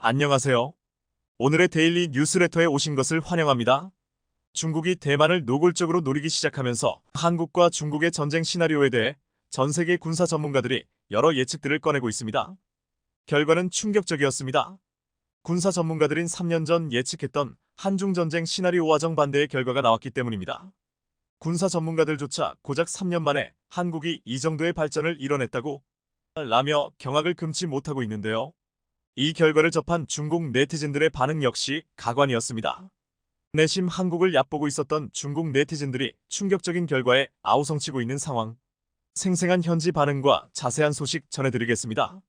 안녕하세요. 오늘의 데일리 뉴스레터에 오신 것을 환영합니다. 중국이 대만을 노골적으로 노리기 시작하면서 한국과 중국의 전쟁 시나리오에 대해 전 세계 군사 전문가들이 여러 예측들을 꺼내고 있습니다. 결과는 충격적이었습니다. 군사 전문가들인 3년 전 예측했던 한중 전쟁 시나리오와 정반대의 결과가 나왔기 때문입니다. 군사 전문가들조차 고작 3년 만에 한국이 이 정도의 발전을 이뤄냈다고 라며 경악을 금치 못하고 있는데요. 이 결과를 접한 중국 네티즌들의 반응 역시 가관이었습니다. 내심 한국을 얕보고 있었던 중국 네티즌들이 충격적인 결과에 아우성치고 있는 상황. 생생한 현지 반응과 자세한 소식 전해드리겠습니다.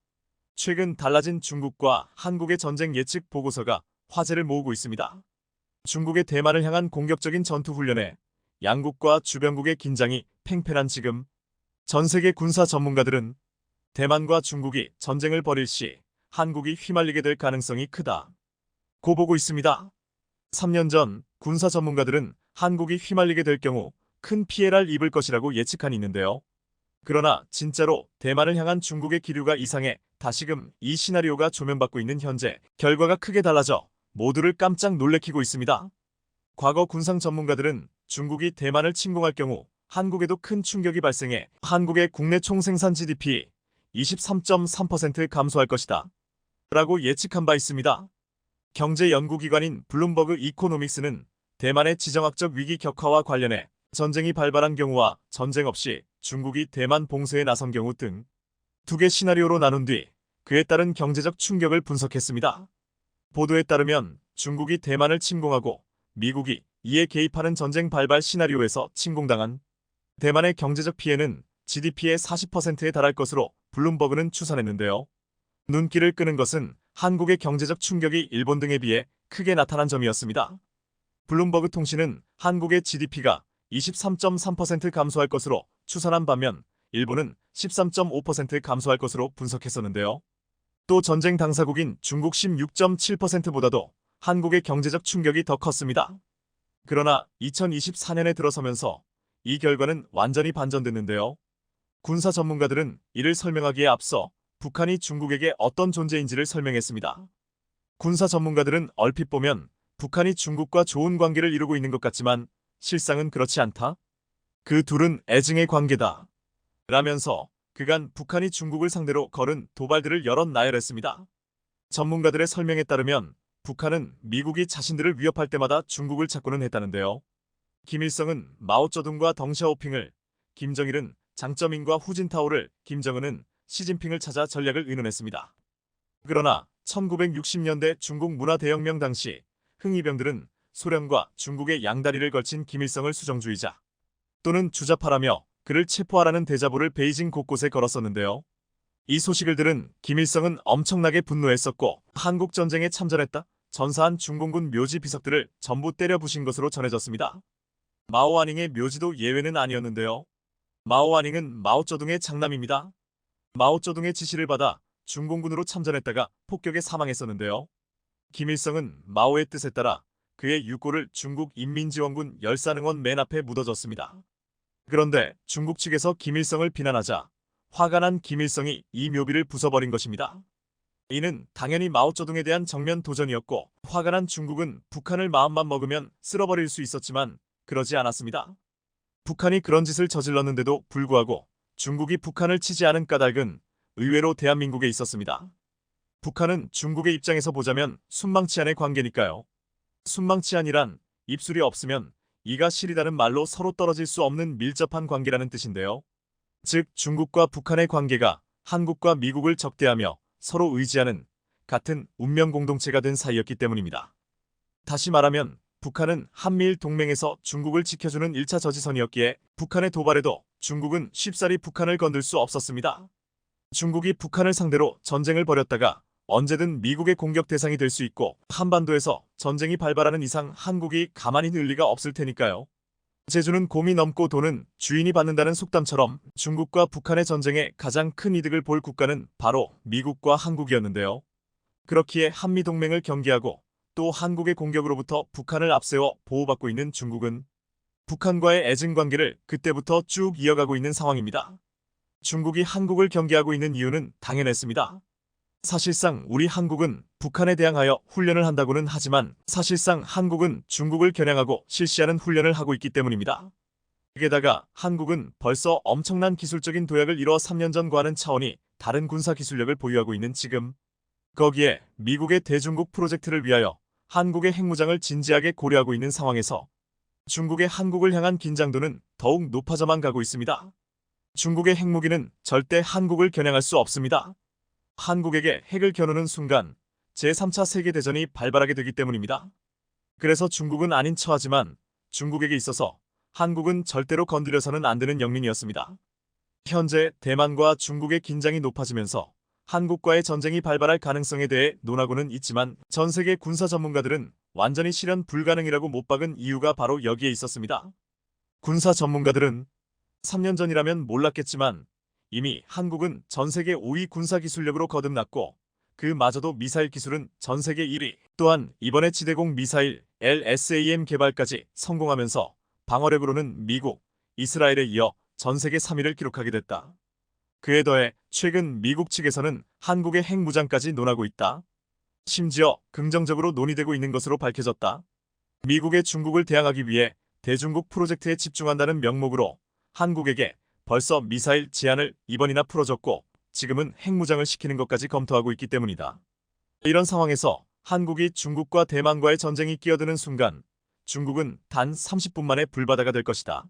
최근 달라진 중국과 한국의 전쟁 예측 보고서가 화제를 모으고 있습니다. 중국의 대만을 향한 공격적인 전투훈련에 양국과 주변국의 긴장이 팽팽한 지금, 전 세계 군사 전문가들은 대만과 중국이 전쟁을 벌일 시 한국이 휘말리게 될 가능성이 크다 고 보고 있습니다. 3년 전 군사 전문가들은 한국이 휘말리게 될 경우 큰 피해를 입을 것이라고 예측한 있는데요. 그러나 진짜로 대만을 향한 중국의 기류가 이상해 다시금 이 시나리오가 조명받고 있는 현재 결과가 크게 달라져 모두를 깜짝 놀래키고 있습니다. 과거 군상 전문가들은 중국이 대만을 침공할 경우 한국에도 큰 충격이 발생해 한국의 국내 총생산 GDP 23.3% 감소할 것이다 라고 예측한 바 있습니다. 경제 연구기관인 블룸버그 이코노믹스는 대만의 지정학적 위기 격화와 관련해 전쟁이 발발한 경우와 전쟁 없이 중국이 대만 봉쇄에 나선 경우 등 두 개 시나리오로 나눈 뒤 그에 따른 경제적 충격을 분석했습니다. 보도에 따르면 중국이 대만을 침공하고 미국이 이에 개입하는 전쟁 발발 시나리오에서 침공당한 대만의 경제적 피해는 GDP의 40%에 달할 것으로 블룸버그는 추산했는데요. 눈길을 끄는 것은 한국의 경제적 충격이 일본 등에 비해 크게 나타난 점이었습니다. 블룸버그 통신은 한국의 GDP가 23.3% 감소할 것으로 추산한 반면 일본은 13.5% 감소할 것으로 분석했었는데요. 또 전쟁 당사국인 중국 16.7%보다도 한국의 경제적 충격이 더 컸습니다. 그러나 2024년에 들어서면서 이 결과는 완전히 반전됐는데요. 군사 전문가들은 이를 설명하기에 앞서 북한이 중국에게 어떤 존재인지를 설명했습니다. 군사 전문가들은 얼핏 보면 북한이 중국과 좋은 관계를 이루고 있는 것 같지만 실상은 그렇지 않다. 그 둘은 애증의 관계다. 라면서 그간 북한이 중국을 상대로 걸은 도발들을 여럿 나열했습니다. 전문가들의 설명에 따르면 북한은 미국이 자신들을 위협할 때마다 중국을 찾고는 했다는데요. 김일성은 마오쩌둥과 덩샤오핑을, 김정일은 장쩌민과 후진타오를, 김정은은 시진핑을 찾아 전략을 의논했습니다. 그러나 1960년대 중국 문화대혁명 당시 흥이병들은 소련과 중국의 양다리를 걸친 김일성을 수정주의자 또는 주자파라며 그를 체포하라는 대자보를 베이징 곳곳에 걸었었는데요. 이 소식을 들은 김일성은 엄청나게 분노했었고 한국전쟁에 참전했다 전사한 중공군 묘지 비석들을 전부 때려 부신 것으로 전해졌습니다. 마오아닝의 묘지도 예외는 아니었는데요. 마오아닝은 마오쩌둥의 장남입니다. 마오쩌둥의 지시를 받아 중공군으로 참전했다가 폭격에 사망했었는데요. 김일성은 마오의 뜻에 따라 그의 유골을 중국 인민지원군 열산응원 맨 앞에 묻어줬습니다. 그런데 중국 측에서 김일성을 비난하자 화가 난 김일성이 이 묘비를 부숴버린 것입니다. 이는 당연히 마오쩌둥에 대한 정면 도전이었고 화가 난 중국은 북한을 마음만 먹으면 쓸어버릴 수 있었지만 그러지 않았습니다. 북한이 그런 짓을 저질렀는데도 불구하고 중국이 북한을 치지 않은 까닭은 의외로 대한민국에 있었습니다. 북한은 중국의 입장에서 보자면 순망치한의 관계니까요. 순망치한이란 입술이 없으면 이가 시리다는 말로 서로 떨어질 수 없는 밀접한 관계라는 뜻인데요. 즉 중국과 북한의 관계가 한국과 미국을 적대하며 서로 의지하는 같은 운명 공동체가 된 사이였기 때문입니다. 다시 말하면 북한은 한미일 동맹에서 중국을 지켜주는 1차 저지선이었기에 북한의 도발에도 중국은 쉽사리 북한을 건들 수 없었습니다. 중국이 북한을 상대로 전쟁을 벌였다가 언제든 미국의 공격 대상이 될 수 있고 한반도에서 전쟁이 발발하는 이상 한국이 가만히 있을 리가 없을 테니까요. 제주는 곰이 넘고 도는 주인이 받는다는 속담처럼 중국과 북한의 전쟁에 가장 큰 이득을 볼 국가는 바로 미국과 한국이었는데요. 그렇기에 한미동맹을 경계하고 또 한국의 공격으로부터 북한을 앞세워 보호받고 있는 중국은 북한과의 애증관계를 그때부터 쭉 이어가고 있는 상황입니다. 중국이 한국을 경계하고 있는 이유는 당연했습니다. 사실상 우리 한국은 북한에 대항하여 훈련을 한다고는 하지만 사실상 한국은 중국을 겨냥하고 실시하는 훈련을 하고 있기 때문입니다. 게다가 한국은 벌써 엄청난 기술적인 도약을 이뤄 3년 전과는 차원이 다른 군사 기술력을 보유하고 있는 지금, 거기에 미국의 대중국 프로젝트를 위하여 한국의 핵무장을 진지하게 고려하고 있는 상황에서 중국의 한국을 향한 긴장도는 더욱 높아져만 가고 있습니다. 중국의 핵무기는 절대 한국을 겨냥할 수 없습니다. 한국에게 핵을 겨누는 순간 제3차 세계대전이 발발하게 되기 때문입니다. 그래서 중국은 아닌 척하지만 중국에게 있어서 한국은 절대로 건드려서는 안 되는 영민이었습니다. 현재 대만과 중국의 긴장이 높아지면서 한국과의 전쟁이 발발할 가능성에 대해 논하고는 있지만 전 세계 군사 전문가들은 완전히 실현 불가능이라고 못 박은 이유가 바로 여기에 있었습니다. 군사 전문가들은 3년 전이라면 몰랐겠지만 이미 한국은 전 세계 5위 군사 기술력으로 거듭났고 그마저도 미사일 기술은 전 세계 1위, 또한 이번에 지대공 미사일 LSAM 개발까지 성공하면서 방어력으로는 미국, 이스라엘에 이어 전 세계 3위를 기록하게 됐다. 그에 더해 최근 미국 측에서는 한국의 핵무장까지 논하고 있다. 심지어 긍정적으로 논의되고 있는 것으로 밝혀졌다. 미국의 중국을 대항하기 위해 대중국 프로젝트에 집중한다는 명목으로 한국에게 벌써 미사일 제한을 이번이나 풀어줬고 지금은 핵무장을 시키는 것까지 검토하고 있기 때문이다. 이런 상황에서 한국이 중국과 대만과의 전쟁이 끼어드는 순간 중국은 단 30분 만에 불바다가 될 것이다.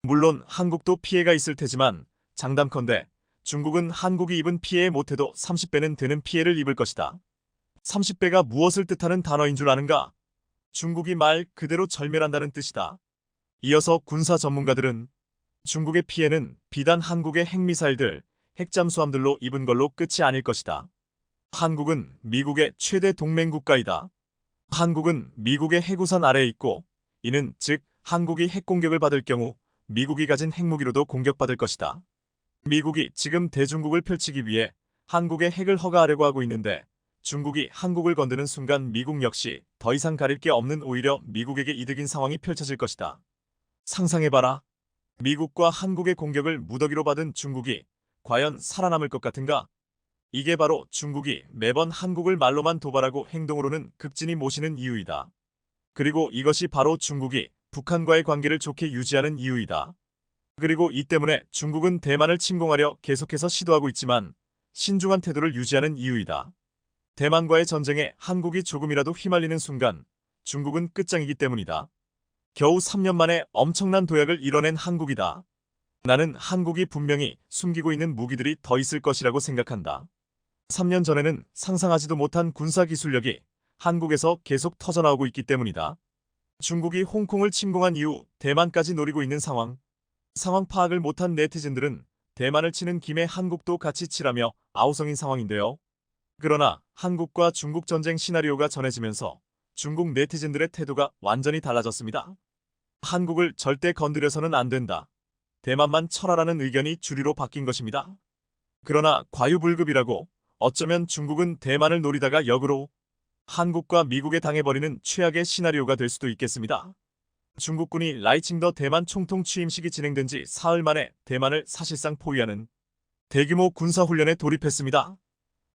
물론 한국도 피해가 있을 테지만 장담컨대 중국은 한국이 입은 피해에 못해도 30배는 되는 피해를 입을 것이다. 30배가 무엇을 뜻하는 단어인 줄 아는가? 중국이 말 그대로 절멸한다는 뜻이다. 이어서 군사 전문가들은 중국의 피해는 비단 한국의 핵미사일들, 핵잠수함들로 입은 걸로 끝이 아닐 것이다. 한국은 미국의 최대 동맹국가이다. 한국은 미국의 핵우산 아래에 있고 이는 즉 한국이 핵공격을 받을 경우 미국이 가진 핵무기로도 공격받을 것이다. 미국이 지금 대중국을 펼치기 위해 한국의 핵을 허가하려고 하고 있는데 중국이 한국을 건드는 순간 미국 역시 더 이상 가릴 게 없는 오히려 미국에게 이득인 상황이 펼쳐질 것이다. 상상해봐라. 미국과 한국의 공격을 무더기로 받은 중국이 과연 살아남을 것 같은가? 이게 바로 중국이 매번 한국을 말로만 도발하고 행동으로는 극진히 모시는 이유이다. 그리고 이것이 바로 중국이 북한과의 관계를 좋게 유지하는 이유이다. 그리고 이 때문에 중국은 대만을 침공하려 계속해서 시도하고 있지만 신중한 태도를 유지하는 이유이다. 대만과의 전쟁에 한국이 조금이라도 휘말리는 순간 중국은 끝장이기 때문이다. 겨우 3년 만에 엄청난 도약을 이뤄낸 한국이다. 나는 한국이 분명히 숨기고 있는 무기들이 더 있을 것이라고 생각한다. 3년 전에는 상상하지도 못한 군사기술력이 한국에서 계속 터져나오고 있기 때문이다. 중국이 홍콩을 침공한 이후 대만까지 노리고 있는 상황 파악을 못한 네티즌들은 대만을 치는 김에 한국도 같이 치라며 아우성인 상황인데요. 그러나 한국과 중국 전쟁 시나리오가 전해지면서 중국 네티즌들의 태도가 완전히 달라졌습니다. 한국을 절대 건드려서는 안 된다. 대만만 철하라는 의견이 주류로 바뀐 것입니다. 그러나 과유불급이라고 어쩌면 중국은 대만을 노리다가 역으로 한국과 미국에 당해버리는 최악의 시나리오가 될 수도 있겠습니다. 중국군이 라이칭더 대만 총통 취임식이 진행된 지 사흘 만에 대만을 사실상 포위하는 대규모 군사훈련에 돌입했습니다.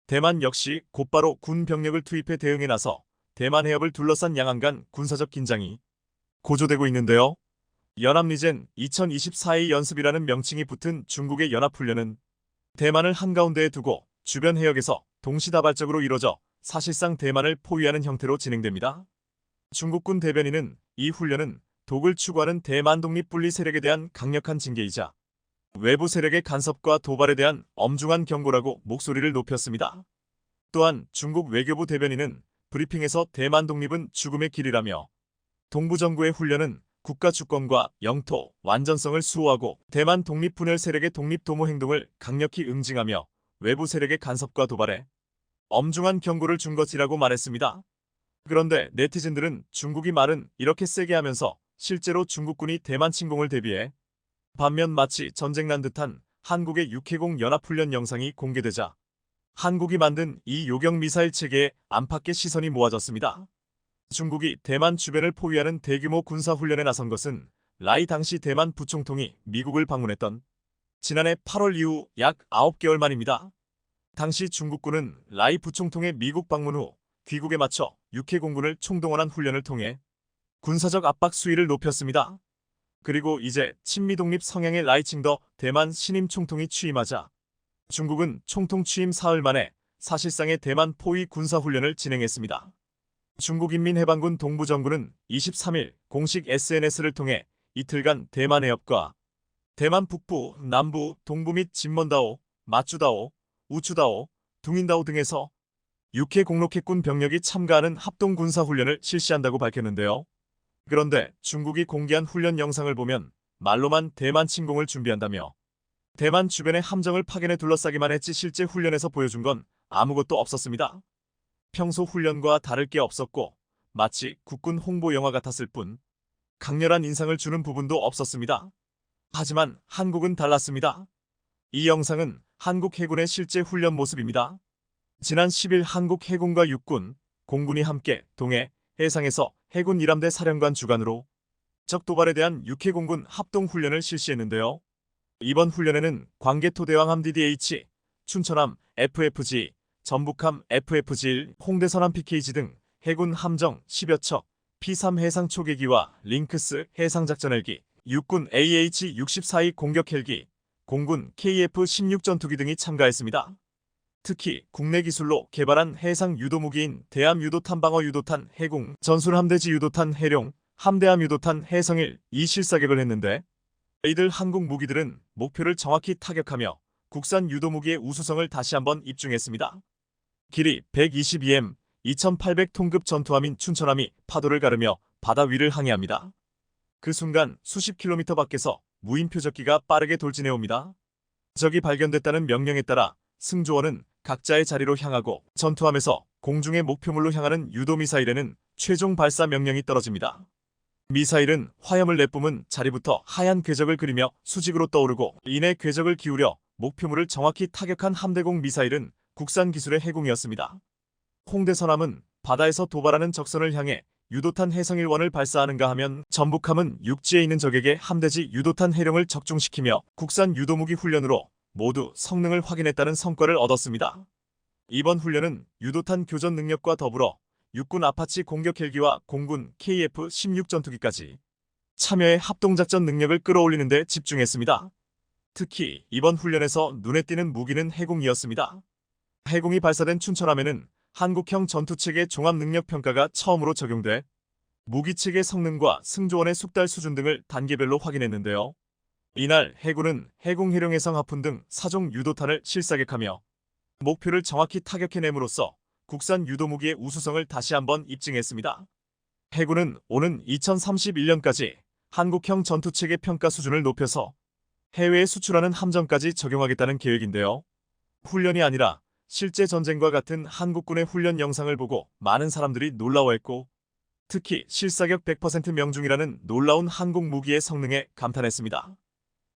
대만 역시 곧바로 군 병력을 투입해 대응에 나서 대만 해협을 둘러싼 양안 간 군사적 긴장이 고조되고 있는데요. 연합리젠 2024의 연습이라는 명칭이 붙은 중국의 연합훈련은 대만을 한가운데에 두고 주변 해역에서 동시다발적으로 이뤄져 사실상 대만을 포위하는 형태로 진행됩니다. 중국군 대변인은 이 훈련은 독을 추구하는 대만 독립분리 세력에 대한 강력한 징계이자 외부 세력의 간섭과 도발에 대한 엄중한 경고라고 목소리를 높였습니다. 또한 중국 외교부 대변인은 브리핑에서 대만 독립은 죽음의 길이라며 동부정부의 훈련은 국가 주권과 영토, 완전성을 수호하고 대만 독립분열 세력의 독립도모 행동을 강력히 응징하며 외부 세력의 간섭과 도발에 엄중한 경고를 준 것이라고 말했습니다. 그런데 네티즌들은 중국이 말은 이렇게 세게 하면서 실제로 중국군이 대만 침공을 대비해 반면 마치 전쟁난 듯한 한국의 육해공 연합훈련 영상이 공개되자 한국이 만든 이 요격 미사일 체계에 안팎의 시선이 모아졌습니다. 중국이 대만 주변을 포위하는 대규모 군사훈련에 나선 것은 라이 당시 대만 부총통이 미국을 방문했던 지난해 8월 이후 약 9개월 만입니다. 당시 중국군은 라이 부총통의 미국 방문 후 귀국에 맞춰 육해공군을 총동원한 훈련을 통해 군사적 압박 수위를 높였습니다. 그리고 이제 친미 독립 성향의 라이칭더 대만 신임 총통이 취임하자 중국은 총통 취임 사흘 만에 사실상의 대만 포위 군사훈련을 진행했습니다. 중국인민해방군 동부정군은 23일 공식 SNS를 통해 이틀간 대만 해협과 대만 북부, 남부, 동부 및 진먼다오, 마쭈다오, 우추다오, 둥인다오 등에서 육해 공로켓군 병력이 참가하는 합동군사훈련을 실시한다고 밝혔는데요. 그런데 중국이 공개한 훈련 영상을 보면 말로만 대만 침공을 준비한다며 대만 주변의 함정을 파견해 둘러싸기만 했지 실제 훈련에서 보여준 건 아무것도 없었습니다. 평소 훈련과 다를 게 없었고 마치 국군 홍보 영화 같았을 뿐 강렬한 인상을 주는 부분도 없었습니다. 하지만 한국은 달랐습니다. 이 영상은 한국 해군의 실제 훈련 모습입니다. 지난 10일 한국 해군과 육군, 공군이 함께 동해, 해상에서 해군 1함대 사령관 주관으로 적 도발에 대한 육해공군 합동훈련을 실시했는데요. 이번 훈련에는 광개토대왕함 DDH, 춘천함 FFG, 전북함 FFG1, 홍대선함 PKG 등 해군 함정 10여 척, P3 해상 초계기와 링크스 해상작전 헬기, 육군 AH-64E 공격 헬기, 공군 KF-16 전투기 등이 참가했습니다. 특히 국내 기술로 개발한 해상 유도무기인 대함 유도탄 방어 유도탄 해공, 전술함대지 유도탄 해룡, 함대함 유도탄 해성일 이 실사격을 했는데 이들 한국 무기들은 목표를 정확히 타격하며 국산 유도무기의 우수성을 다시 한번 입증했습니다. 길이 122m, 2800톤급 전투함인 춘천함이 파도를 가르며 바다 위를 항해합니다. 그 순간 수십 킬로미터 밖에서 무인 표적기가 빠르게 돌진해옵니다. 적이 발견됐다는 명령에 따라 승조원은 각자의 자리로 향하고 전투함에서 공중의 목표물로 향하는 유도미사일에는 최종 발사 명령이 떨어집니다. 미사일은 화염을 내뿜은 자리부터 하얀 궤적을 그리며 수직으로 떠오르고 이내 궤적을 기울여 목표물을 정확히 타격한 함대공 미사일은 국산 기술의 해공이었습니다. 홍대선함은 바다에서 도발하는 적선을 향해 유도탄 해성일원을 발사하는가 하면 전북함은 육지에 있는 적에게 함대지 유도탄 해령을 적중시키며 국산 유도무기 훈련으로 모두 성능을 확인했다는 성과를 얻었습니다. 이번 훈련은 유도탄 교전 능력과 더불어 육군 아파치 공격 헬기와 공군 KF-16 전투기까지 참여해 합동작전 능력을 끌어올리는 데 집중했습니다. 특히 이번 훈련에서 눈에 띄는 무기는 해공이었습니다. 해공이 발사된 춘천함에는 한국형 전투체계 종합능력평가가 처음으로 적용돼 무기체계 성능과 승조원의 숙달 수준 등을 단계별로 확인했는데요. 이날 해군은 해공 해룡해성 하푼 등 4종 유도탄을 실사격하며 목표를 정확히 타격해냄으로써 국산 유도무기의 우수성을 다시 한번 입증했습니다. 해군은 오는 2031년까지 한국형 전투체계 평가 수준을 높여서 해외에 수출하는 함정까지 적용하겠다는 계획인데요. 훈련이 아니라 실제 전쟁과 같은 한국군의 훈련 영상을 보고 많은 사람들이 놀라워했고 특히 실사격 100% 명중이라는 놀라운 한국 무기의 성능에 감탄했습니다.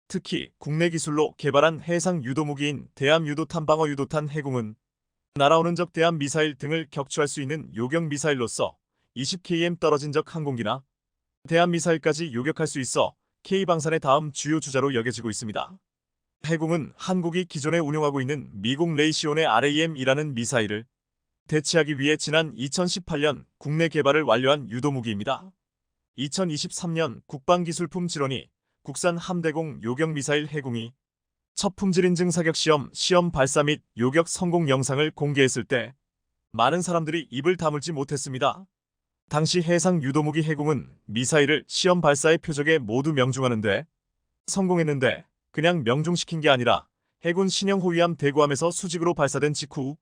특히 국내 기술로 개발한 해상 유도무기인 대함 유도탄 방어 유도탄 해공은 날아오는 적 대함 미사일 등을 격추할 수 있는 요격 미사일로서 20km 떨어진 적 항공기나 대함 미사일까지 요격할 수 있어 K방산의 다음 주요 주자로 여겨지고 있습니다. 해공은 한국이 기존에 운용하고 있는 미국 레이시온의 RAM이라는 미사일을 대체하기 위해 지난 2018년 국내 개발을 완료한 유도무기입니다. 2023년 국방기술품 질원이 국산 함대공 요격미사일 해공이 첫 품질 인증 사격 시험 발사 및 요격 성공 영상을 공개했을 때 많은 사람들이 입을 다물지 못했습니다. 당시 해상 유도무기 해공은 미사일을 시험 발사의 표적에 모두 명중하는데 성공했는데 그냥 명중시킨 게 아니라 해군 신형 호위함 대구함에서 수직으로 발사된 직후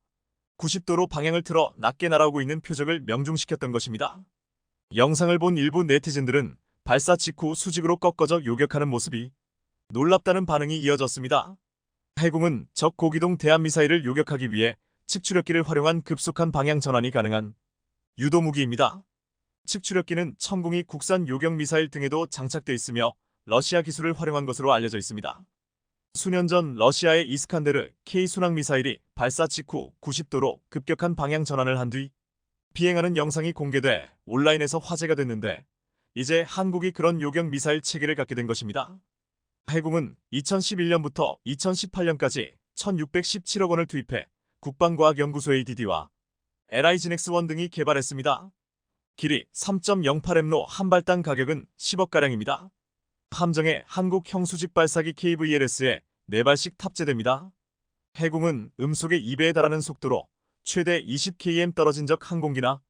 90도로 방향을 틀어 낮게 날아오고 있는 표적을 명중시켰던 것입니다. 영상을 본 일부 네티즌들은 발사 직후 수직으로 꺾어져 요격하는 모습이 놀랍다는 반응이 이어졌습니다. 해공은 적 고기동 대함미사일을 요격하기 위해 측추력기를 활용한 급속한 방향 전환이 가능한 유도무기입니다. 측추력기는 천궁이 국산 요격미사일 등에도 장착돼 있으며 러시아 기술을 활용한 것으로 알려져 있습니다. 수년 전 러시아의 이스칸데르 K 순항미사일이 발사 직후 90도로 급격한 방향 전환을 한 뒤 비행하는 영상이 공개돼 온라인에서 화제가 됐는데 이제 한국이 그런 요격 미사일 체계를 갖게 된 것입니다. 해공은 2011년부터 2018년까지 1,617억 원을 투입해 국방과학연구소 ADD와 LIGNX1 등이 개발했습니다. 길이 3.08m로 한 발당 가격은 10억가량입니다. 함정에 한국 형수직 발사기 KVLS에 4발씩 탑재됩니다. 해공은 음속의 2배에 달하는 속도로 최대 20km 떨어진 적 항공기나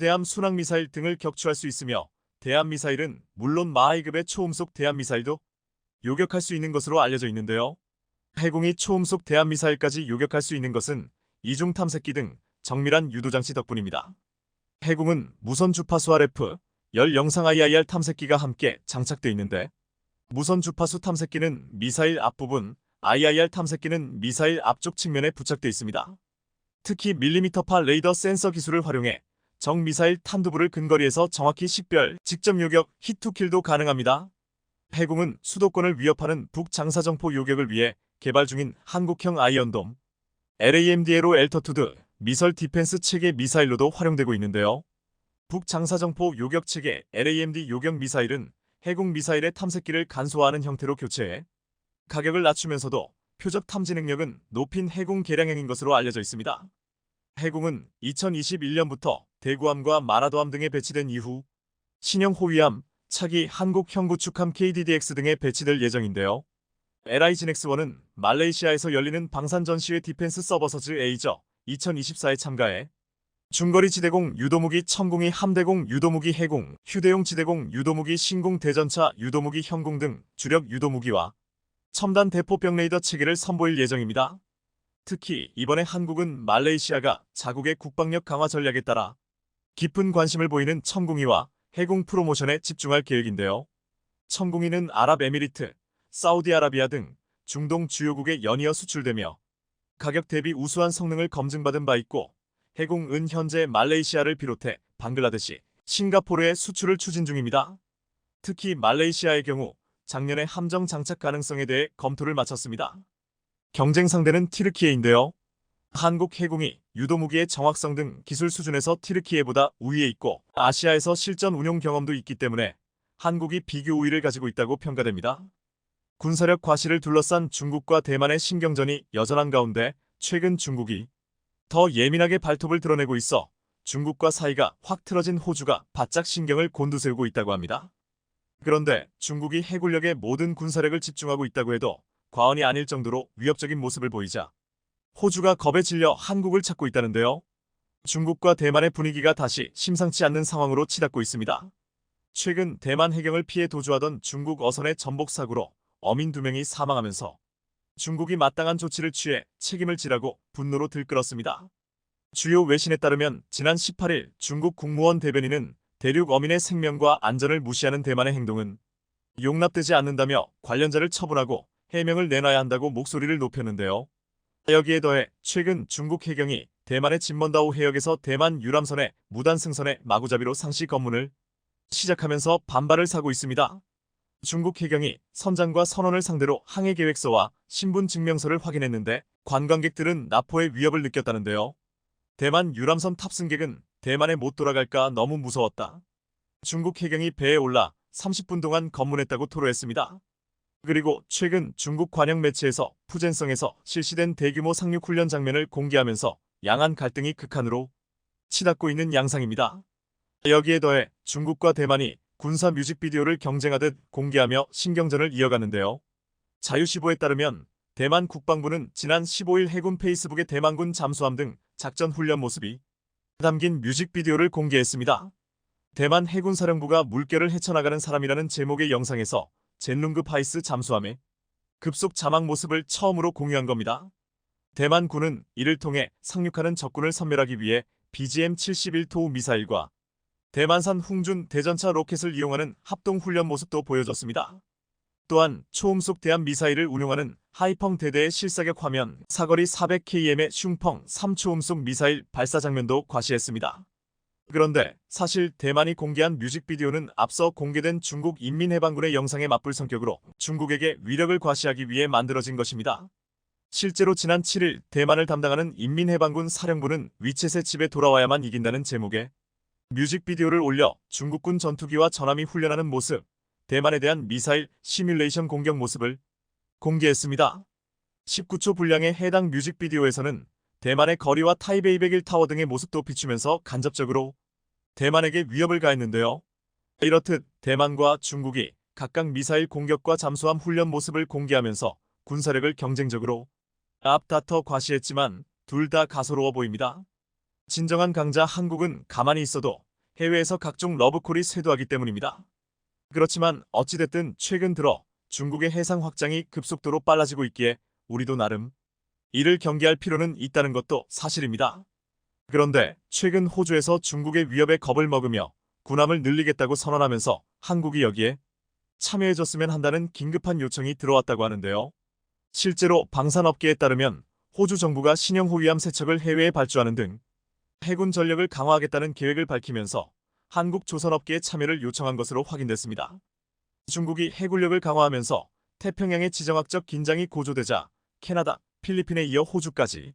대함 순항미사일 등을 격추할 수 있으며 대함미사일은 물론 마하이급의 초음속 대함미사일도 요격할 수 있는 것으로 알려져 있는데요. 해공이 초음속 대함미사일까지 요격할 수 있는 것은 이중 탐색기 등 정밀한 유도장치 덕분입니다. 해공은 무선 주파수 RF, 열 영상 IIR 탐색기가 함께 장착되어 있는데 무선 주파수 탐색기는 미사일 앞부분, IIR 탐색기는 미사일 앞쪽 측면에 부착되어 있습니다. 특히 밀리미터파 레이더 센서 기술을 활용해 정미사일 탄두부를 근거리에서 정확히 식별, 직접 요격, 히투킬도 가능합니다. 해공은 수도권을 위협하는 북장사정포 요격을 위해 개발 중인 한국형 아이언돔, LAMDA로 엘터투드, 미설 디펜스 체계 미사일로도 활용되고 있는데요. 북장사정포 요격 체계 LAMD 요격 미사일은 해군 미사일의 탐색기를 간소화하는 형태로 교체해 가격을 낮추면서도 표적 탐지 능력은 높인 해군 개량형인 것으로 알려져 있습니다. 해공은 2021년부터 대구함과 마라도함 등에 배치된 이후 신형 호위함, 차기 한국형 구축함 KDDX 등에 배치될 예정인데요. LIGNX1은 말레이시아에서 열리는 방산 전시회 디펜스 서버서즈 에이저 2024에 참가해 중거리 지대공 유도무기 천궁이 함대공 유도무기 해공, 휴대용 지대공 유도무기 신궁 대전차 유도무기 형궁 등 주력 유도무기와 첨단 대포병 레이더 체계를 선보일 예정입니다. 특히 이번에 한국은 말레이시아가 자국의 국방력 강화 전략에 따라 깊은 관심을 보이는 천궁이와 해공 프로모션에 집중할 계획인데요. 천궁이는 아랍에미리트, 사우디아라비아 등 중동 주요국에 연이어 수출되며 가격 대비 우수한 성능을 검증받은 바 있고 해공은 현재 말레이시아를 비롯해 방글라데시, 싱가포르에 수출을 추진 중입니다. 특히 말레이시아의 경우 작년에 함정 장착 가능성에 대해 검토를 마쳤습니다. 경쟁 상대는 티르키예인데요. 한국 해공이 유도무기의 정확성 등 기술 수준에서 티르키예보다 우위에 있고 아시아에서 실전 운용 경험도 있기 때문에 한국이 비교 우위를 가지고 있다고 평가됩니다. 군사력 과시를 둘러싼 중국과 대만의 신경전이 여전한 가운데 최근 중국이 더 예민하게 발톱을 드러내고 있어 중국과 사이가 확 틀어진 호주가 바짝 신경을 곤두세우고 있다고 합니다. 그런데 중국이 해군력에 모든 군사력을 집중하고 있다고 해도 과언이 아닐 정도로 위협적인 모습을 보이자 호주가 겁에 질려 한국을 찾고 있다는데요. 중국과 대만의 분위기가 다시 심상치 않는 상황으로 치닫고 있습니다. 최근 대만 해경을 피해 도주하던 중국 어선의 전복 사고로 어민 2명이 사망하면서 중국이 마땅한 조치를 취해 책임을 지라고 분노로 들끓었습니다. 주요 외신에 따르면 지난 18일 중국 국무원 대변인은 대륙 어민의 생명과 안전을 무시하는 대만의 행동은 용납되지 않는다며 관련자를 처분하고 해명을 내놔야 한다고 목소리를 높였는데요. 여기에 더해 최근 중국 해경이 대만의 진먼다오 해역에서 대만 유람선의 무단 승선에 마구잡이로 상시 검문을 시작하면서 반발을 사고 있습니다. 중국 해경이 선장과 선원을 상대로 항해 계획서와 신분 증명서를 확인했는데 관광객들은 납포의 위협을 느꼈다는데요. 대만 유람선 탑승객은 대만에 못 돌아갈까 너무 무서웠다. 중국 해경이 배에 올라 30분 동안 검문했다고 토로했습니다. 그리고 최근 중국 관영 매체에서 푸젠성에서 실시된 대규모 상륙 훈련 장면을 공개하면서 양안 갈등이 극한으로 치닫고 있는 양상입니다. 여기에 더해 중국과 대만이 군사 뮤직비디오를 경쟁하듯 공개하며 신경전을 이어가는데요. 자유시보에 따르면 대만 국방부는 지난 15일 해군 페이스북에 대만군 잠수함 등 작전 훈련 모습이 담긴 뮤직비디오를 공개했습니다. 대만 해군사령부가 물결을 헤쳐나가는 사람이라는 제목의 영상에서 젠룽급 하이스 잠수함의 급속 자막 모습을 처음으로 공유한 겁니다. 대만군은 이를 통해 상륙하는 적군을 섬멸하기 위해 BGM-71토우 미사일과 대만산 흥준 대전차 로켓을 이용하는 합동훈련 모습도 보여줬습니다. 또한 초음속 대함 미사일을 운용하는 하이펑 대대의 실사격 화면, 사거리 400km의 슝펑 3초음속 미사일 발사 장면도 과시했습니다. 그런데 사실 대만이 공개한 뮤직비디오는 앞서 공개된 중국 인민해방군의 영상에 맞불 성격으로 중국에게 위력을 과시하기 위해 만들어진 것입니다. 실제로 지난 7일 대만을 담당하는 인민해방군 사령부는 위챗의 집에 돌아와야만 이긴다는 제목의 뮤직비디오를 올려 중국군 전투기와 전함이 훈련하는 모습, 대만에 대한 미사일 시뮬레이션 공격 모습을 공개했습니다. 19초 분량의 해당 뮤직비디오에서는 대만의 거리와 타이베이 101타워 등의 모습도 비추면서 간접적으로 대만에게 위협을 가했는데요. 이렇듯 대만과 중국이 각각 미사일 공격과 잠수함 훈련 모습을 공개하면서 군사력을 경쟁적으로 앞다퉈 과시했지만 둘 다 가소로워 보입니다. 진정한 강자 한국은 가만히 있어도 해외에서 각종 러브콜이 쇄도하기 때문입니다. 그렇지만 어찌됐든 최근 들어 중국의 해상 확장이 급속도로 빨라지고 있기에 우리도 나름 이를 경계할 필요는 있다는 것도 사실입니다. 그런데 최근 호주에서 중국의 위협에 겁을 먹으며 군함을 늘리겠다고 선언하면서 한국이 여기에 참여해줬으면 한다는 긴급한 요청이 들어왔다고 하는데요. 실제로 방산업계에 따르면 호주 정부가 신형 호위함 3척을 해외에 발주하는 등 해군 전력을 강화하겠다는 계획을 밝히면서 한국 조선업계의 참여를 요청한 것으로 확인됐습니다. 중국이 해군력을 강화하면서 태평양의 지정학적 긴장이 고조되자 캐나다, 필리핀에 이어 호주까지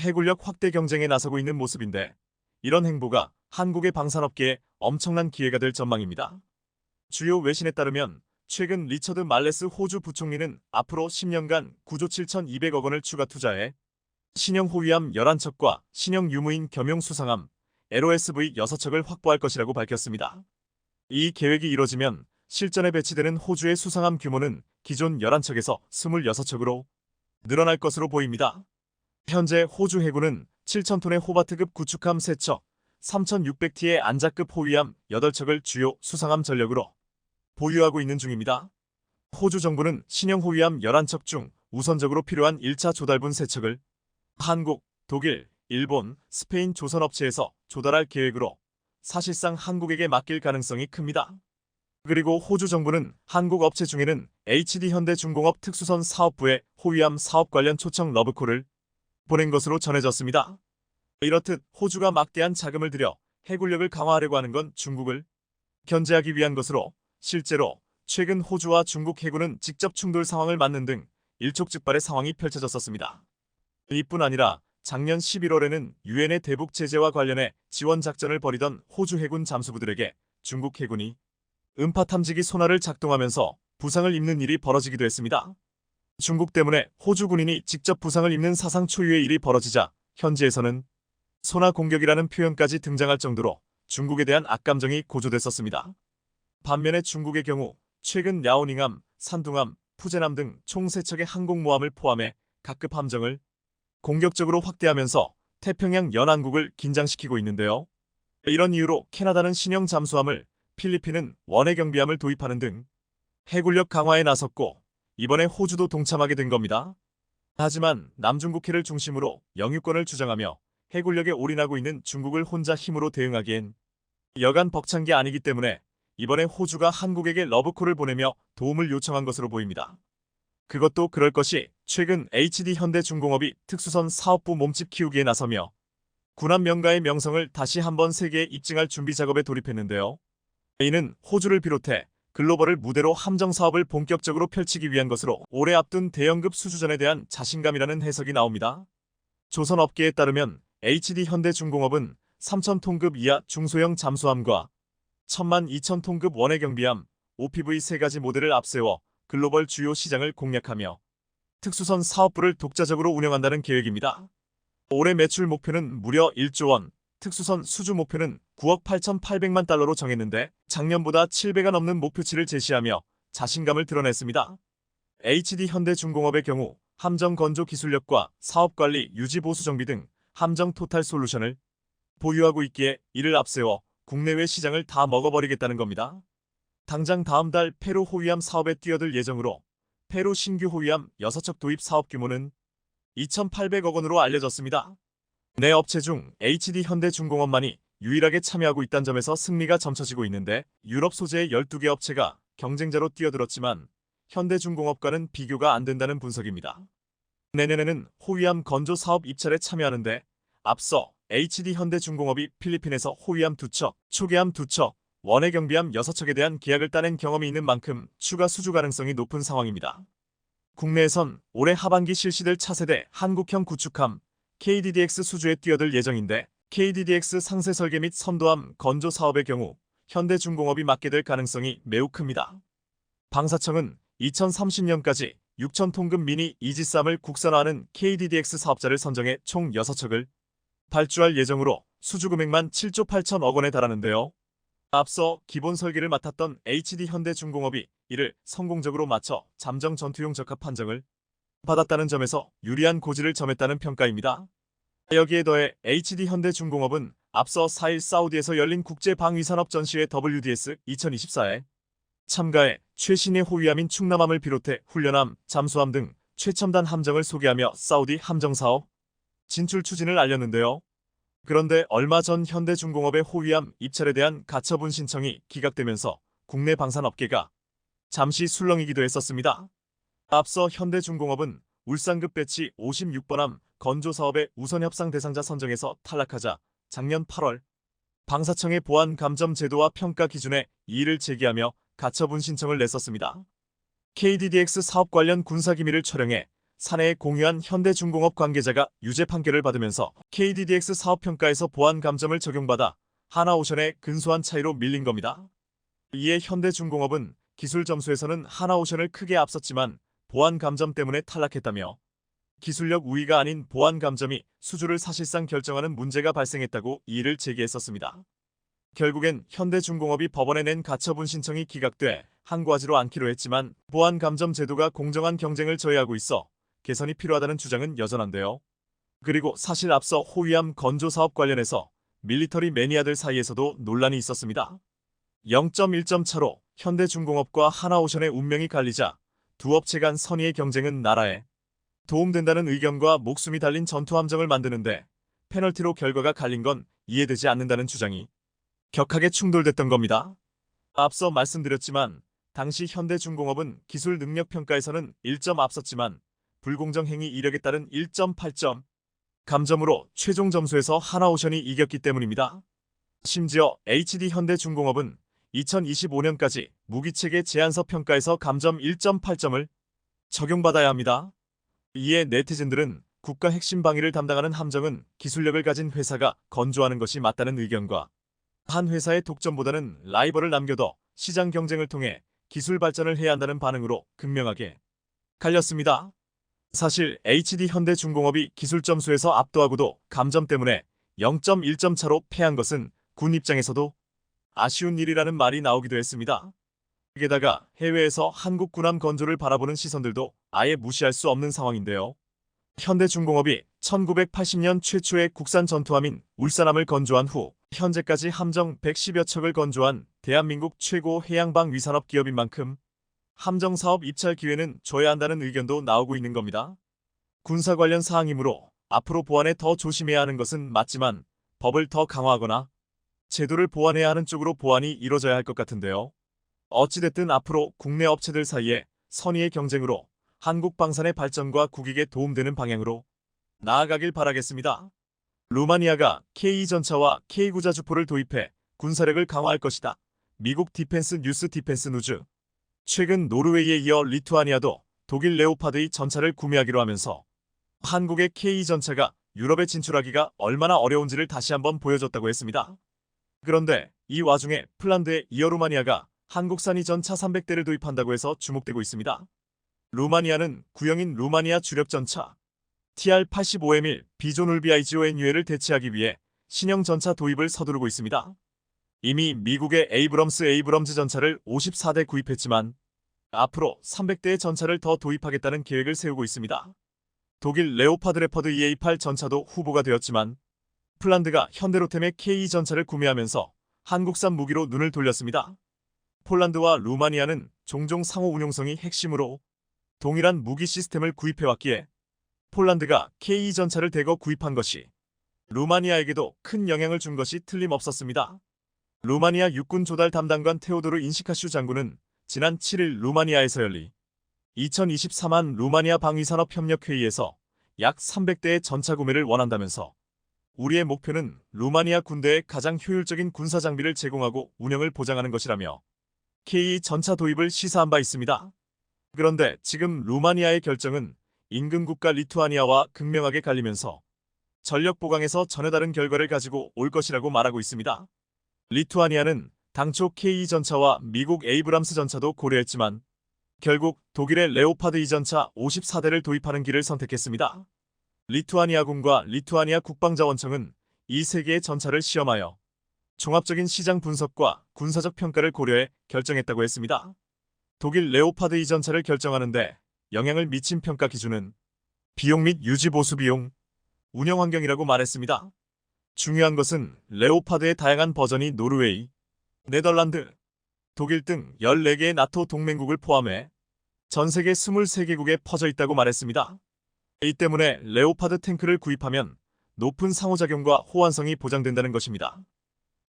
해군력 확대 경쟁에 나서고 있는 모습인데 이런 행보가 한국의 방산업계에 엄청난 기회가 될 전망입니다. 주요 외신에 따르면 최근 리처드 말레스 호주 부총리는 앞으로 10년간 9조 7,200억 원을 추가 투자해 신형 호위함 11척과 신형 유무인 겸용 수상함 LOSV 6척을 확보할 것이라고 밝혔습니다. 이 계획이 이뤄지면 실전에 배치되는 호주의 수상함 규모는 기존 11척에서 26척으로 늘어날 것으로 보입니다. 현재 호주 해군은 7,000톤의 호바트급 구축함 3척, 3,600T의 안자급 호위함 8척을 주요 수상함 전력으로 보유하고 있는 중입니다. 호주 정부는 신형 호위함 11척 중 우선적으로 필요한 1차 조달분 3척을 한국, 독일, 일본, 스페인 조선업체에서 조달할 계획으로 사실상 한국에게 맡길 가능성이 큽니다. 그리고 호주 정부는 한국 업체 중에는 HD현대중공업 특수선 사업부에 호위함 사업 관련 초청 러브콜을 보낸 것으로 전해졌습니다. 이렇듯 호주가 막대한 자금을 들여 해군력을 강화하려고 하는 건 중국을 견제하기 위한 것으로 실제로 최근 호주와 중국 해군은 직접 충돌 상황을 맞는 등 일촉즉발의 상황이 펼쳐졌었습니다. 이뿐 아니라 작년 11월에는 유엔의 대북 제재와 관련해 지원 작전을 벌이던 호주 해군 잠수부들에게 중국 해군이 음파 탐지기 소나를 작동하면서 부상을 입는 일이 벌어지기도 했습니다. 중국 때문에 호주 군인이 직접 부상을 입는 사상 초유의 일이 벌어지자 현지에서는 소나 공격이라는 표현까지 등장할 정도로 중국에 대한 악감정이 고조됐었습니다. 반면에 중국의 경우 최근 랴오닝함, 산둥함, 푸제남 등 총 3척의 항공모함을 포함해 각급 함정을 공격적으로 확대하면서 태평양 연안국을 긴장시키고 있는데요. 이런 이유로 캐나다는 신형 잠수함을, 필리핀은 원해 경비함을 도입하는 등 해군력 강화에 나섰고 이번에 호주도 동참하게 된 겁니다. 하지만 남중국해를 중심으로 영유권을 주장하며 해군력에 올인하고 있는 중국을 혼자 힘으로 대응하기엔 여간 벅찬 게 아니기 때문에 이번에 호주가 한국에게 러브콜을 보내며 도움을 요청한 것으로 보입니다. 그것도 그럴 것이 최근 HD현대중공업이 특수선 사업부 몸집 키우기에 나서며 군함 명가의 명성을 다시 한번 세계에 입증할 준비 작업에 돌입했는데요. 이는 호주를 비롯해 글로벌을 무대로 함정 사업을 본격적으로 펼치기 위한 것으로 올해 앞둔 대형급 수주전에 대한 자신감이라는 해석이 나옵니다. 조선업계에 따르면 HD현대중공업은 3,000톤급 이하 중소형 잠수함과 12,000톤급 원해 경비함, OPV 3가지 모델을 앞세워 글로벌 주요 시장을 공략하며 특수선 사업부를 독자적으로 운영한다는 계획입니다. 올해 매출 목표는 무려 1조 원, 특수선 수주 목표는 9억 8,800만 달러로 정했는데 작년보다 7배가 넘는 목표치를 제시하며 자신감을 드러냈습니다. HD현대중공업의 경우 함정 건조 기술력과 사업관리, 유지보수 정비 등 함정 토탈 솔루션을 보유하고 있기에 이를 앞세워 국내외 시장을 다 먹어버리겠다는 겁니다. 당장 다음 달 페루 호위함 사업에 뛰어들 예정으로 페루 신규 호위함 6척 도입 사업 규모는 2,800억 원으로 알려졌습니다. 네 업체 중 HD현대중공업만이 유일하게 참여하고 있다는 점에서 승리가 점쳐지고 있는데 유럽 소재의 12개 업체가 경쟁자로 뛰어들었지만 현대중공업과는 비교가 안 된다는 분석입니다. 내년에는 호위함 건조 사업 입찰에 참여하는데 앞서 HD현대중공업이 필리핀에서 호위함 2척, 초계함 2척, 원해 경비함 6척에 대한 계약을 따낸 경험이 있는 만큼 추가 수주 가능성이 높은 상황입니다. 국내에선 올해 하반기 실시될 차세대 한국형 구축함 KDDX 수주에 뛰어들 예정인데 KDDX 상세 설계 및 선도함 건조 사업의 경우 현대중공업이 맡게 될 가능성이 매우 큽니다. 방사청은 2030년까지 6,000톤급 미니 이지스함을 국산화하는 KDDX 사업자를 선정해 총 6척을 발주할 예정으로 수주 금액만 7조 8천억 원에 달하는데요. 앞서 기본 설계를 맡았던 HD현대중공업이 이를 성공적으로 마쳐 잠정 전투용 적합 판정을 받았다는 점에서 유리한 고지를 점했다는 평가입니다. 여기에 더해 HD현대중공업은 앞서 4일 사우디에서 열린 국제방위산업 전시회 WDS 2024에 참가해 최신의 호위함인 충남함을 비롯해 훈련함, 잠수함 등 최첨단 함정을 소개하며 사우디 함정 사업 진출 추진을 알렸는데요. 그런데 얼마 전 현대중공업의 호위함 입찰에 대한 가처분 신청이 기각되면서 국내 방산업계가 잠시 술렁이기도 했었습니다. 앞서 현대중공업은 울산급 배치 56번함 건조 사업의 우선 협상 대상자 선정에서 탈락하자 작년 8월 방사청의 보안 감점 제도와 평가 기준에 이의를 제기하며 가처분 신청을 냈었습니다. KDDX 사업 관련 군사 기밀을 촬영해 사내에 공유한 현대중공업 관계자가 유죄 판결을 받으면서 KDDX 사업 평가에서 보안 감점을 적용받아 하나오션의 근소한 차이로 밀린 겁니다. 이에 현대중공업은 기술 점수에서는 하나오션을 크게 앞섰지만 보안 감점 때문에 탈락했다며 기술력 우위가 아닌 보안 감점이 수주를 사실상 결정하는 문제가 발생했다고 이의를 제기했었습니다. 결국엔 현대중공업이 법원에 낸 가처분 신청이 기각돼 항고하지로 않기로 했지만 보안 감점 제도가 공정한 경쟁을 저해하고 있어 개선이 필요하다는 주장은 여전한데요. 그리고 사실 앞서 호위함 건조 사업 관련해서 밀리터리 매니아들 사이에서도 논란이 있었습니다. 0.1점 차로 현대중공업과 하나오션의 운명이 갈리자 두 업체 간 선의의 경쟁은 나라에 도움된다는 의견과 목숨이 달린 전투함정을 만드는데 페널티로 결과가 갈린 건 이해되지 않는다는 주장이 격하게 충돌됐던 겁니다. 앞서 말씀드렸지만 당시 현대중공업은 기술 능력 평가에서는 1점 앞섰지만 불공정 행위 이력에 따른 1.8점 감점으로 최종 점수에서 하나오션이 이겼기 때문입니다. 심지어 HD현대중공업은 2025년까지 무기체계 제안서 평가에서 감점 1.8점을 적용받아야 합니다. 이에 네티즌들은 국가 핵심 방위를 담당하는 함정은 기술력을 가진 회사가 건조하는 것이 맞다는 의견과 한 회사의 독점보다는 라이벌을 남겨둬 시장 경쟁을 통해 기술 발전을 해야 한다는 반응으로 극명하게 갈렸습니다. 사실 HD현대중공업이 기술 점수에서 압도하고도 감점 때문에 0.1점 차로 패한 것은 군 입장에서도 아쉬운 일이라는 말이 나오기도 했습니다. 게다가 해외에서 한국 군함 건조를 바라보는 시선들도 아예 무시할 수 없는 상황인데요. 현대중공업이 1980년 최초의 국산 전투함인 울산함을 건조한 후 현재까지 함정 110여 척을 건조한 대한민국 최고 해양방 위산업 기업인 만큼 함정 사업 입찰 기회는 줘야 한다는 의견도 나오고 있는 겁니다. 군사 관련 사항이므로 앞으로 보안에 더 조심해야 하는 것은 맞지만 법을 더 강화하거나 제도를 보완해야 하는 쪽으로 보완이 이뤄져야 할 것 같은데요. 어찌됐든 앞으로 국내 업체들 사이에 선의의 경쟁으로 한국 방산의 발전과 국익에 도움되는 방향으로 나아가길 바라겠습니다. 루마니아가 K2전차와 K9자 주포를 도입해 군사력을 강화할 것이다. 미국 디펜스 뉴스 디펜스 누즈. 최근 노르웨이에 이어 리투아니아도 독일 레오파드의 전차를 구매하기로 하면서 한국의 K2전차가 유럽에 진출하기가 얼마나 어려운지를 다시 한번 보여줬다고 했습니다. 그런데 이 와중에 폴란드의 이어 루마니아가 한국산 전차 300대를 도입한다고 해서 주목되고 있습니다. 루마니아는 구형인 루마니아 주력전차 TR-85M1 비존 울비아이지오NU를 대체하기 위해 신형 전차 도입을 서두르고 있습니다. 이미 미국의 에이브럼즈 전차를 54대 구입했지만 앞으로 300대의 전차를 더 도입하겠다는 계획을 세우고 있습니다. 독일 레오파드 레퍼드 EA8 전차도 후보가 되었지만 폴란드가 현대로템의 K2 전차를 구매하면서 한국산 무기로 눈을 돌렸습니다. 폴란드와 루마니아는 종종 상호 운용성이 핵심으로 동일한 무기 시스템을 구입해왔기에 폴란드가 K2 전차를 대거 구입한 것이 루마니아에게도 큰 영향을 준 것이 틀림없었습니다. 루마니아 육군 조달 담당관 테오도르 인시카슈 장군은 지난 7일 루마니아에서 열린 2023년 루마니아 방위산업협력회의에서 약 300대의 전차 구매를 원한다면서 우리의 목표는 루마니아 군대에 가장 효율적인 군사 장비를 제공하고 운영을 보장하는 것이라며 K2 전차 도입을 시사한 바 있습니다. 그런데 지금 루마니아의 결정은 인근 국가 리투아니아와 극명하게 갈리면서 전력 보강에서 전혀 다른 결과를 가지고 올 것이라고 말하고 있습니다. 리투아니아는 당초 K2 전차와 미국 에이브람스 전차도 고려했지만 결국 독일의 레오파드 이전차 54대를 도입하는 길을 선택했습니다. 리투아니아군과 리투아니아 국방자원청은 이 세 개의 전차를 시험하여 종합적인 시장 분석과 군사적 평가를 고려해 결정했다고 했습니다. 독일 레오파드 이전차를 결정하는데 영향을 미친 평가 기준은 비용 및 유지 보수 비용, 운영 환경이라고 말했습니다. 중요한 것은 레오파드의 다양한 버전이 노르웨이, 네덜란드, 독일 등 14개의 나토 동맹국을 포함해 전 세계 23개국에 퍼져 있다고 말했습니다. 이 때문에 레오파드 탱크를 구입하면 높은 상호작용과 호환성이 보장된다는 것입니다.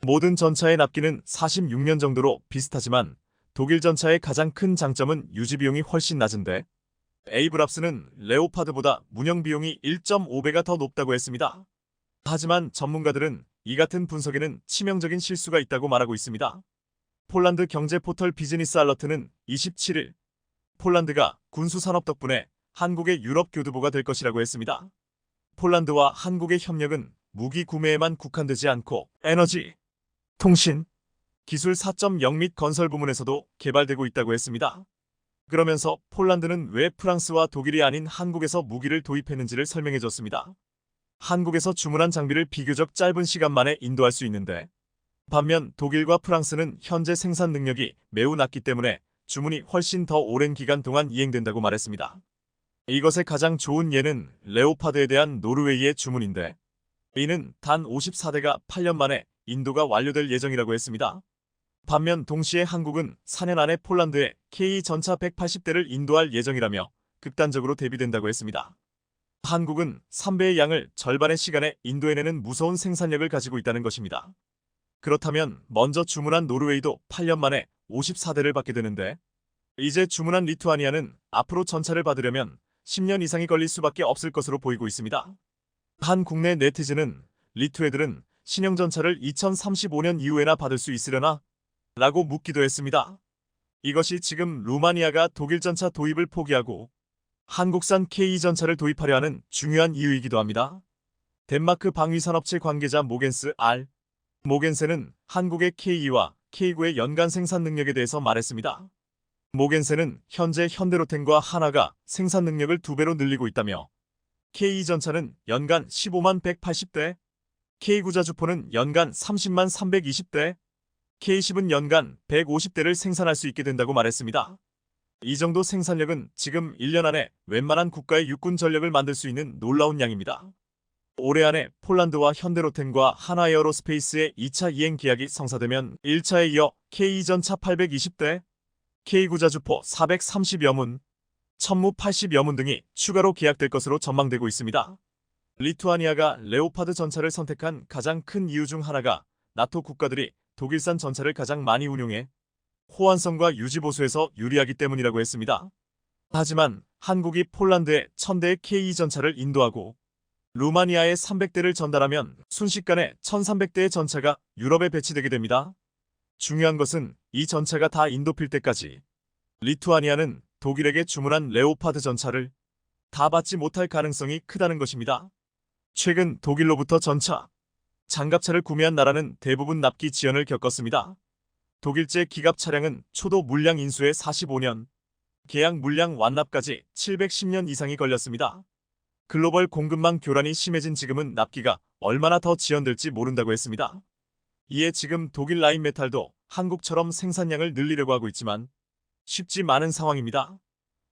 모든 전차의 납기는 46년 정도로 비슷하지만 독일 전차의 가장 큰 장점은 유지 비용이 훨씬 낮은데 에이브랍스는 레오파드보다 운영 비용이 1.5배가 더 높다고 했습니다. 하지만 전문가들은 이 같은 분석에는 치명적인 실수가 있다고 말하고 있습니다. 폴란드 경제 포털 비즈니스 알러트는 27일 폴란드가 군수산업 덕분에 한국의 유럽 교두보가 될 것이라고 했습니다. 폴란드와 한국의 협력은 무기 구매에만 국한되지 않고 에너지, 통신, 기술 4.0 및 건설 부문에서도 개발되고 있다고 했습니다. 그러면서 폴란드는 왜 프랑스와 독일이 아닌 한국에서 무기를 도입했는지를 설명해줬습니다. 한국에서 주문한 장비를 비교적 짧은 시간 만에 인도할 수 있는데 반면 독일과 프랑스는 현재 생산 능력이 매우 낮기 때문에 주문이 훨씬 더 오랜 기간 동안 이행된다고 말했습니다. 이것의 가장 좋은 예는 레오파드에 대한 노르웨이의 주문인데 이는 단 54대가 8년 만에 인도가 완료될 예정이라고 했습니다. 반면 동시에 한국은 4년 안에 폴란드에 K 전차 180대를 인도할 예정이라며 극단적으로 대비된다고 했습니다. 한국은 3배의 양을 절반의 시간에 인도해내는 무서운 생산력을 가지고 있다는 것입니다. 그렇다면 먼저 주문한 노르웨이도 8년 만에 54대를 받게 되는데 이제 주문한 리투아니아는 앞으로 전차를 받으려면 10년 이상이 걸릴 수밖에 없을 것으로 보이고 있습니다. 한 국내 네티즌은 리투 애들은 신형 전차를 2035년 이후에나 받을 수 있으려나? 라고 묻기도 했습니다. 이것이 지금 루마니아가 독일 전차 도입을 포기하고 한국산 K 전차를 도입하려 하는 중요한 이유이기도 합니다. 덴마크 방위산업체 관계자 모겐센은 한국의 K2와 K9의 연간 생산 능력에 대해서 말했습니다. 모겐센은 현재 현대로템과 하나가 생산 능력을 2배로 늘리고 있다며 K2 전차는 연간 15만 180대, K9 자주포는 연간 30만 320대, K10은 연간 150대를 생산할 수 있게 된다고 말했습니다. 이 정도 생산력은 지금 1년 안에 웬만한 국가의 육군 전력을 만들 수 있는 놀라운 양입니다. 올해 안에 폴란드와 현대로템과 하나에어로스페이스의 2차 이행 계약이 성사되면 1차에 이어 K2 전차 820대, K9 자주포 430여 문, 천무 80여 문 등이 추가로 계약될 것으로 전망되고 있습니다. 리투아니아가 레오파드 전차를 선택한 가장 큰 이유 중 하나가 나토 국가들이 독일산 전차를 가장 많이 운용해 호환성과 유지보수에서 유리하기 때문이라고 했습니다. 하지만 한국이 폴란드에 1000대의 K2 전차를 인도하고 루마니아에 300대를 전달하면 순식간에 1300대의 전차가 유럽에 배치되게 됩니다. 중요한 것은 이 전차가 다 인도필 때까지 리투아니아는 독일에게 주문한 레오파드 전차를 다 받지 못할 가능성이 크다는 것입니다. 최근 독일로부터 전차, 장갑차를 구매한 나라는 대부분 납기 지연을 겪었습니다. 독일제 기갑 차량은 초도 물량 인수에 45년, 계약 물량 완납까지 710년 이상이 걸렸습니다. 글로벌 공급망 교란이 심해진 지금은 납기가 얼마나 더 지연될지 모른다고 했습니다. 이에 지금 독일 라인메탈도 한국처럼 생산량을 늘리려고 하고 있지만 쉽지 않은 상황입니다.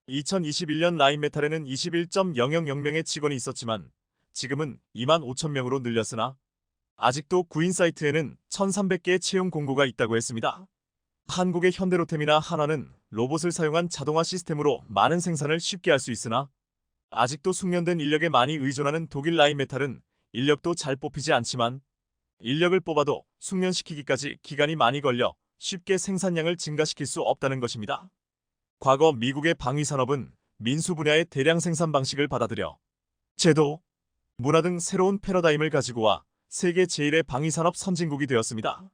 2021년 라인메탈에는 21.000명의 직원이 있었지만 지금은 2만 5천 명으로 늘렸으나 아직도 구인 사이트에는 1,300개의 채용 공고가 있다고 했습니다. 한국의 현대로템이나 한화는 로봇을 사용한 자동화 시스템으로 많은 생산을 쉽게 할 수 있으나 아직도 숙련된 인력에 많이 의존하는 독일 라인메탈은 인력도 잘 뽑히지 않지만 인력을 뽑아도 숙련시키기까지 기간이 많이 걸려 쉽게 생산량을 증가시킬 수 없다는 것입니다. 과거 미국의 방위산업은 민수 분야의 대량 생산 방식을 받아들여 제도, 문화 등 새로운 패러다임을 가지고 와 세계 제1의 방위산업 선진국이 되었습니다.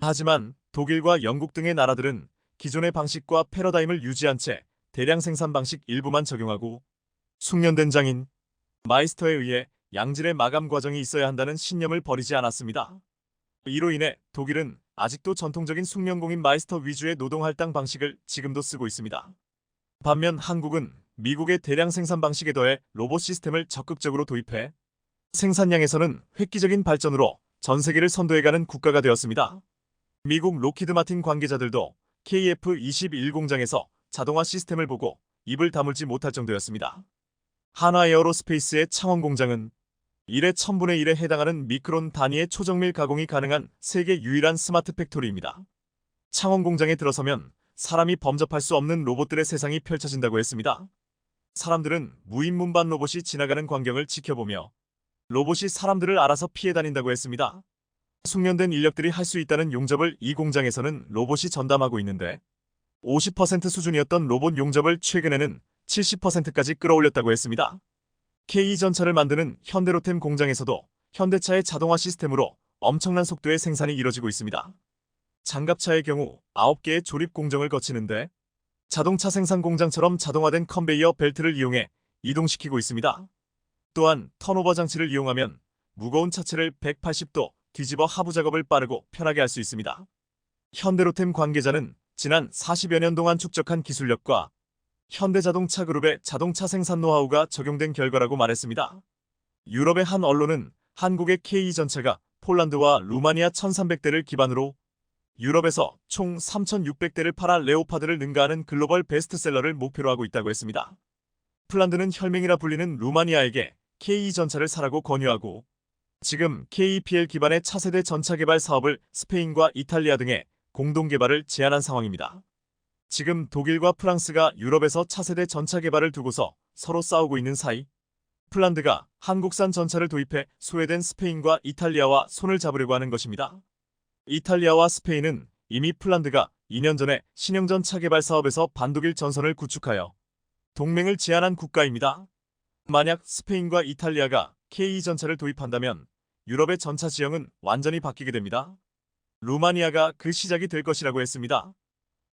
하지만 독일과 영국 등의 나라들은 기존의 방식과 패러다임을 유지한 채 대량 생산 방식 일부만 적용하고 숙련된 장인, 마이스터에 의해 양질의 마감 과정이 있어야 한다는 신념을 버리지 않았습니다. 이로 인해 독일은 아직도 전통적인 숙련공인 마이스터 위주의 노동할당 방식을 지금도 쓰고 있습니다. 반면 한국은 미국의 대량 생산 방식에 더해 로봇 시스템을 적극적으로 도입해 생산량에서는 획기적인 발전으로 전 세계를 선도해가는 국가가 되었습니다. 미국 로키드 마틴 관계자들도 KF-21 공장에서 자동화 시스템을 보고 입을 다물지 못할 정도였습니다. 한화 에어로스페이스의 창원 공장은 1의 1000분의 1에 해당하는 미크론 단위의 초정밀 가공이 가능한 세계 유일한 스마트 팩토리입니다. 창원 공장에 들어서면 사람이 범접할 수 없는 로봇들의 세상이 펼쳐진다고 했습니다. 사람들은 무인 문반 로봇이 지나가는 광경을 지켜보며 로봇이 사람들을 알아서 피해 다닌다고 했습니다. 숙련된 인력들이 할 수 있다는 용접을 이 공장에서는 로봇이 전담하고 있는데 50% 수준이었던 로봇 용접을 최근에는 70%까지 끌어올렸다고 했습니다. K전차를 만드는 현대로템 공장에서도 현대차의 자동화 시스템으로 엄청난 속도의 생산이 이뤄지고 있습니다. 장갑차의 경우 9개의 조립 공정을 거치는데 자동차 생산 공장처럼 자동화된 컨베이어 벨트를 이용해 이동시키고 있습니다. 또한 턴오버 장치를 이용하면 무거운 차체를 180도 뒤집어 하부 작업을 빠르고 편하게 할 수 있습니다. 현대로템 관계자는 지난 40여 년 동안 축적한 기술력과 현대자동차 그룹의 자동차 생산 노하우가 적용된 결과라고 말했습니다. 유럽의 한 언론은 한국의 K전차가 폴란드와 루마니아 1300대를 기반으로 유럽에서 총 3600대를 팔아 레오파드를 능가하는 글로벌 베스트셀러를 목표로 하고 있다고 했습니다. 폴란드는 혈맹이라 불리는 루마니아에게 K전차를 사라고 권유하고 지금 KPL 기반의 차세대 전차 개발 사업을 스페인과 이탈리아 등에 공동 개발을 제안한 상황입니다. 지금 독일과 프랑스가 유럽에서 차세대 전차 개발을 두고서 서로 싸우고 있는 사이 폴란드가 한국산 전차를 도입해 소외된 스페인과 이탈리아와 손을 잡으려고 하는 것입니다. 이탈리아와 스페인은 이미 폴란드가 2년 전에 신형전 차 개발 사업에서 반독일 전선을 구축하여 동맹을 제안한 국가입니다. 만약 스페인과 이탈리아가 K전차를 도입한다면 유럽의 전차 지형은 완전히 바뀌게 됩니다. 루마니아가 그 시작이 될 것이라고 했습니다.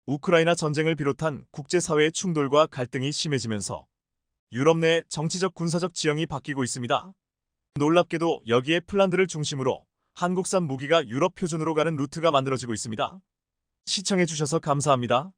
우크라이나 전쟁을 비롯한 국제사회의 충돌과 갈등이 심해지면서 유럽 내 정치적 군사적 지형이 바뀌고 있습니다. 놀랍게도 여기에 폴란드를 중심으로 한국산 무기가 유럽 표준으로 가는 루트가 만들어지고 있습니다. 시청해주셔서 감사합니다.